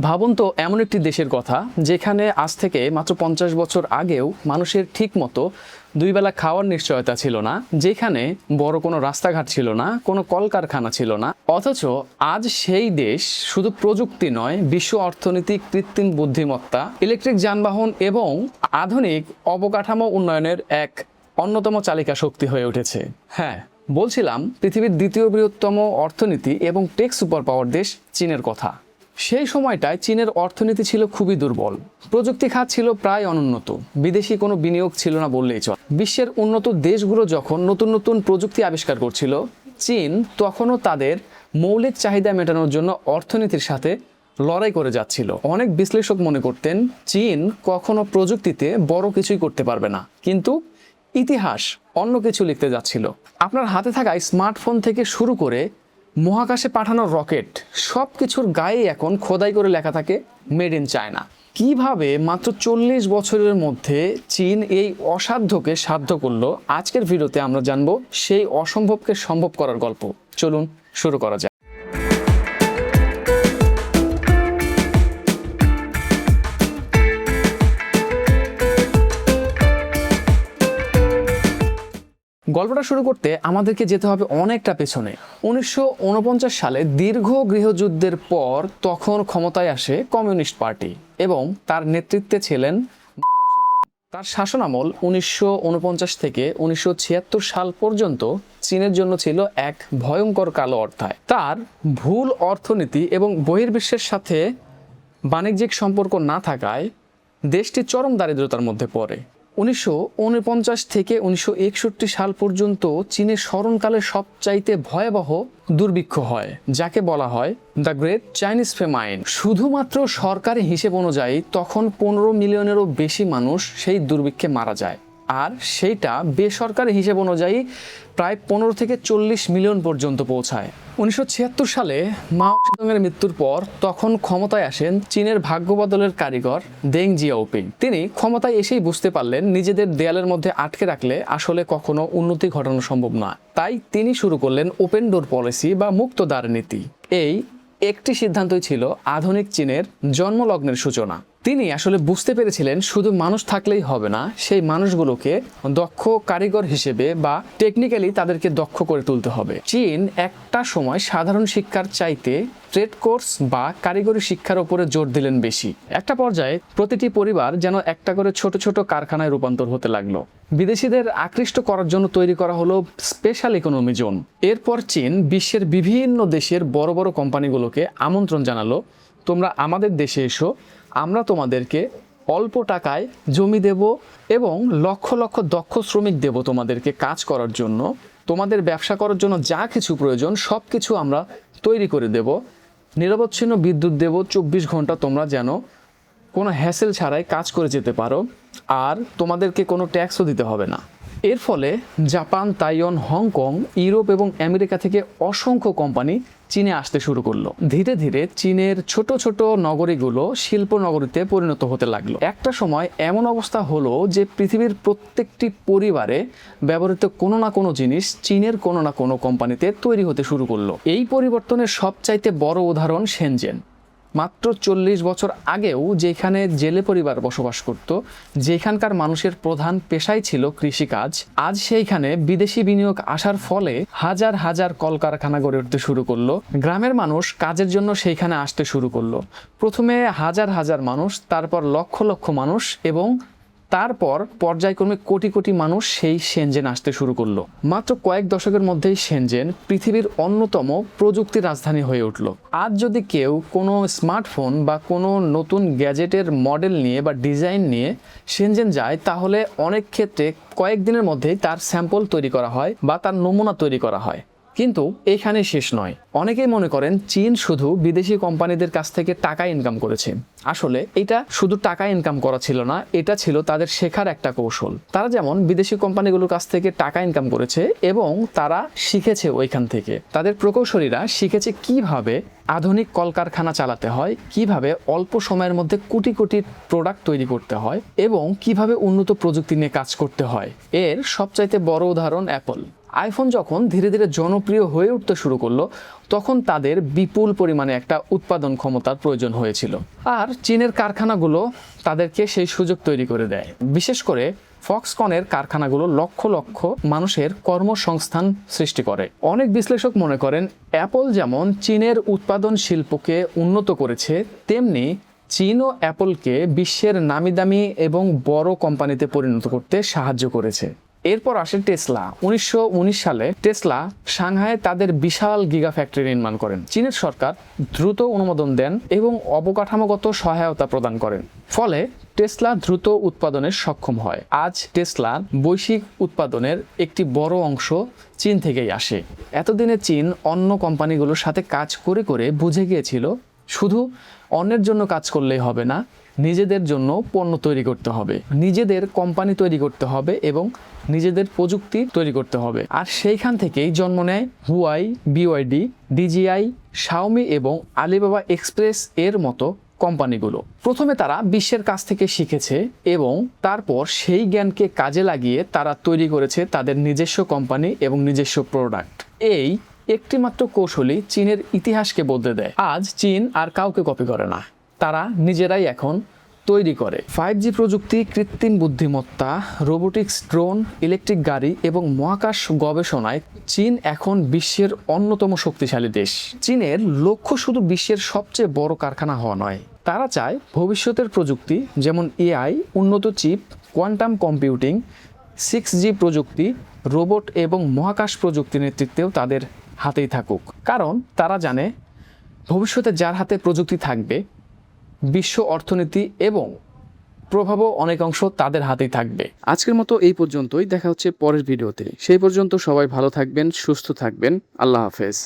ভাবুন তো এমন একটি দেশের কথা যেখানে আজ থেকে মাত্র 50 বছর আগেও মানুষের ঠিক মতো দুই বেলা খাওয়ার নিশ্চয়তা ছিল না, যেখানে বড় কোনো রাস্তাঘাট ছিল না, কোনো কলকারখানা ছিল না, অথচ আজ সেই দেশ শুধু প্রযুক্তি নয়, বিশ্ব অর্থনীতি, কৃত্রিম বুদ্ধিমত্তা, ইলেকট্রিক যানবাহন এবং আধুনিক অবকাঠামো উন্নয়নের এক অন্যতম চালিকা শক্তি হয়ে উঠেছে। হ্যাঁ, বলছিলাম পৃথিবীর দ্বিতীয় বৃহত্তম অর্থনীতি এবং টেক সুপার পাওয়ার দেশ চীনের কথা। সেই সময়টায় চীনের অর্থনীতি ছিল খুবই দুর্বল, প্রযুক্তি খাত ছিল প্রায় অনুন্নত, বিদেশি কোনো বিনিয়োগ ছিল না বললেই চলে। বিশ্বের উন্নত দেশগুলো যখন নতুন নতুন প্রযুক্তি আবিষ্কার করছিল, চীন তখনও তাদের মৌলিক চাহিদা মেটানোর জন্য অর্থনীতির সাথে লড়াই করে যাচ্ছিল। অনেক বিশ্লেষক মনে করতেন চীন কখনো প্রযুক্তিতে বড় কিছুই করতে পারবে না, কিন্তু ইতিহাস অন্য কিছু লিখতে যাচ্ছিল। আপনার হাতে থাকা স্মার্টফোন থেকে শুরু করে মহাকাশে পাঠানো রকেট, সব কিছুর গায়ে এখন খোদাই করে লেখা থাকে মেড ইন চায়না। কিভাবে মাত্র 40 বছরের মধ্যে চীন এই অসাধ্যকে সাধ্য করলো, আজকের ভিডিওতে আমরা জানবো সেই অসম্ভবকে সম্ভব করার গল্প। চলুন শুরু করা যাক। গল্পটা শুরু করতে আমাদেরকে যেতে হবে অনেকটা পেছনে। 1949 সালে দীর্ঘ গৃহযুদ্ধের পর তখন ক্ষমতায় আসে কমিউনিস্ট পার্টি এবং তার নেতৃত্বে ছিলেন মাও জেদুং। তার শাসনামল 1949 থেকে 1976 সাল পর্যন্ত চীনের জন্য ছিল এক ভয়ঙ্কর কালো অধ্যায়। তার ভুল অর্থনীতি এবং বহির্বিশ্বের সাথে বাণিজ্যিক সম্পর্ক না থাকায় দেশটি চরম দারিদ্রতার মধ্যে পড়ে। 1949 থেকে 1961 সাল পর্যন্ত চীনের স্মরণকালের সবচাইতে ভয়াবহ দুর্ভিক্ষ হয়, যাকে বলা হয় দ্য গ্রেট চাইনিজ ফেমাইন। শুধুমাত্র সরকারি হিসেব অনুযায়ী তখন 15 মিলিয়নেরও বেশি মানুষ সেই দুর্ভিক্ষে মারা যায়, আর সেইটা বেসরকারি হিসেব অনুযায়ী প্রায় 15 থেকে 40 মিলিয়ন পর্যন্ত পৌঁছায়। 1976 সালে মাও জেদুংয়ের মৃত্যুর পর তখন ক্ষমতায় আসেন চীনের ভাগ্য বদলের কারিগর দেং জিয়াওপিং। তিনি ক্ষমতায় এসেই বুঝতে পারলেন নিজেদের দেয়ালের মধ্যে আটকে রাখলে আসলে কখনো উন্নতি ঘটানো সম্ভব নয়। তাই তিনি শুরু করলেন ওপেন ডোর পলিসি বা মুক্ত দ্বার নীতি। এই একটি সিদ্ধান্তই ছিল আধুনিক চীনের জন্মলগ্নের সূচনা। তিনি আসলে বুঝতে পেরেছিলেন শুধু মানুষ থাকলেই হবে না, সেই মানুষগুলোকে দক্ষ কারিগর হিসেবে বা টেকনিক্যালি তাদেরকে দক্ষ করে তুলতে হবে। চীন একটা সময় সাধারণ শিক্ষার চাইতে ট্রেড কোর্স বা কারিগরি শিক্ষার উপরে জোর দিলেন বেশি। একটা পর্যায়ে প্রতিটি পরিবার যেন একটা করে ছোট ছোট কারখানায় রূপান্তর হতে লাগলো। বিদেশিদের আকৃষ্ট করার জন্য তৈরি করা হলো স্পেশাল ইকোনমি জোন। এরপর চীন বিশ্বের বিভিন্ন দেশের বড় বড় কোম্পানিগুলোকে আমন্ত্রণ জানালো, তোমরা আমাদের দেশে এসো, আমরা তোমাদেরকে অল্প টাকায় জমি দেব এবং লক্ষ লক্ষ দক্ষ শ্রমিক দেব তোমাদেরকে কাজ করার জন্য। তোমাদের ব্যবসা করার জন্য যা কিছু প্রয়োজন সব কিছু আমরা তৈরি করে দেব। নিরবচ্ছিন্ন বিদ্যুৎ দেব, 24 ঘন্টা তোমরা যেন কোনো হ্যাসেল ছাড়াই কাজ করে যেতে পারো, আর তোমাদেরকে কোনো ট্যাক্সও দিতে হবে না। এর ফলে জাপান, তাইওয়ান, হংকং, ইউরোপ এবং আমেরিকা থেকে অসংখ্য কোম্পানি চীনে আসতে শুরু করলো। ধীরে ধীরে চীনের ছোট ছোট নগরীগুলো শিল্প নগরীতে পরিণত হতে লাগলো। একটা সময় এমন অবস্থা হলো যে পৃথিবীর প্রত্যেকটি পরিবারে ব্যবহৃত কোনো না কোনো জিনিস চীনের কোনো না কোনো কোম্পানিতে তৈরি হতে শুরু করলো। এই পরিবর্তনের সবচাইতে বড় উদাহরণ শেনজেন। মাত্র 40 বছর আগেও যেখানে জেলে পরিবার বসবাস করত, যেখানকার মানুষের প্রধান পেশাই ছিল কৃষিকাজ, আজ সেইখানে বিদেশি বিনিয়োগ আসার ফলে হাজার হাজার কলকারখানা গড়ে উঠতে শুরু করলো। গ্রামের মানুষ কাজের জন্য সেইখানে আসতে শুরু করলো। প্রথমে হাজার হাজার মানুষ, তারপর লক্ষ লক্ষ মানুষ এবং তারপর পর্যায়ক্রমে কোটি কোটি মানুষ সেই শেনজেন আসতে শুরু করলো। মাত্র কয়েক দশকের মধ্যেই শেনজেন পৃথিবীর অন্যতম প্রযুক্তি রাজধানী হয়ে উঠল। আজ যদি কেউ কোনো স্মার্টফোন বা কোনো নতুন গ্যাজেটের মডেল নিয়ে বা ডিজাইন নিয়ে শেনজেন যায়, তাহলে অনেক ক্ষেত্রে কয়েকদিনের মধ্যেই তার স্যাম্পল তৈরি করা হয় বা তার নমুনা তৈরি করা হয়। কিন্তু এখানে শেষ নয়। অনেকেই মনে করেন চীন শুধু বিদেশি কোম্পানিদের কাছ থেকে টাকা ইনকাম করেছে। আসলে এটা শুধু টাকা ইনকাম করা ছিল না, এটা ছিল তাদের শেখার একটা কৌশল। তারা যেমন বিদেশি কোম্পানিগুলোর কাছ থেকে টাকা ইনকাম করেছে এবং তারা শিখেছে ওইখান থেকে। তাদের প্রকৌশলীরা শিখেছে কিভাবে আধুনিক কলকারখানা চালাতে হয়, কিভাবে অল্প সময়ের মধ্যে কোটি কোটি প্রোডাক্ট তৈরি করতে হয় এবং কিভাবে উন্নত প্রযুক্তি নিয়ে কাজ করতে হয়। এর সবচাইতে বড় উদাহরণ অ্যাপল। আইফোন যখন ধীরে ধীরে জনপ্রিয় হয়ে উঠতে শুরু করলো তখন তাদের বিপুল পরিমাণে একটা উৎপাদন ক্ষমতার প্রয়োজন হয়েছিল। আর চীনের কারখানাগুলো তাদেরকে সেই সুযোগ তৈরি করে দেয়। বিশেষ করে ফক্সকনের কারখানাগুলো লক্ষ লক্ষ মানুষের কর্মসংস্থান সৃষ্টি করে। অনেক বিশ্লেষক মনে করেন অ্যাপল যেমন চীনের উৎপাদন শিল্পকে উন্নত করেছে, তেমনি চীনও অ্যাপলকে বিশ্বের নামিদামি এবং বড় কোম্পানিতে পরিণত করতে সাহায্য করেছে। এরপর আসে টেসলা। 1919 সালে টেসলা সাংহাইয়ে তাদের বিশাল গিগা ফ্যাক্টরি নির্মাণ করেন। চীনের সরকার দ্রুত অনুমোদন দেন এবং অবকাঠামোগত সহায়তা প্রদান করেন, ফলে টেসলা দ্রুত উৎপাদনে সক্ষম হয়। আজ টেসলার বৈশ্বিক উৎপাদনের একটি বড় অংশ চীন থেকেই আসে। এতদিনে চীন অন্য কোম্পানিগুলোর সাথে কাজ করে করে বুঝে গিয়েছিল শুধু অন্যের জন্য কাজ করলেই হবে না, নিজেদের জন্য পণ্য তৈরি করতে হবে, নিজেদের কোম্পানি তৈরি করতে হবে এবং নিজেদের প্রযুক্তি তৈরি করতে হবে। আর সেইখান থেকেই জন্ম নেয় হুয়াই, বিওয়াইডি, ডিজিআই, শাওমি এবং আলিবাবা এক্সপ্রেস এর মতো কোম্পানিগুলো। প্রথমে তারা বিশ্বের কাছ থেকে শিখেছে এবং তারপর সেই জ্ঞানকে কাজে লাগিয়ে তারা তৈরি করেছে তাদের নিজস্ব কোম্পানি এবং নিজস্ব প্রোডাক্ট। এই একটিমাত্র কৌশলই চীনের ইতিহাসকে বদলে দেয়। আজ চীন আর কাউকে কপি করে না, তারা নিজেরাই এখন তৈরি করে। 5G প্রযুক্তি, কৃত্রিম বুদ্ধিমত্তা, রোবোটিক্স, ড্রোন, ইলেকট্রিক গাড়ি এবং মহাকাশ গবেষণায় চীন এখন বিশ্বের অন্যতম শক্তিশালী দেশ। চীনের লক্ষ্য শুধু বিশ্বের সবচেয়ে বড় কারখানা হওয়া নয়, তারা চায় ভবিষ্যতের প্রযুক্তি যেমন এআই, উন্নত চিপ, কোয়ান্টাম কম্পিউটিং, 6G প্রযুক্তি, রোবট এবং মহাকাশ প্রযুক্তি নেতৃত্বেও তাদের হাতেই থাকুক। কারণ তারা জানে ভবিষ্যতে যার হাতে প্রযুক্তি থাকবে, বিশ্ব অর্থনীতি এবং প্রভাবও অনেক অংশ তাদের হাতেই থাকবে। আজকের মতো এই পর্যন্তই, দেখা হচ্ছে পরের ভিডিওতে। সেই পর্যন্ত সবাই ভালো থাকবেন, সুস্থ থাকবেন। আল্লাহ হাফেজ।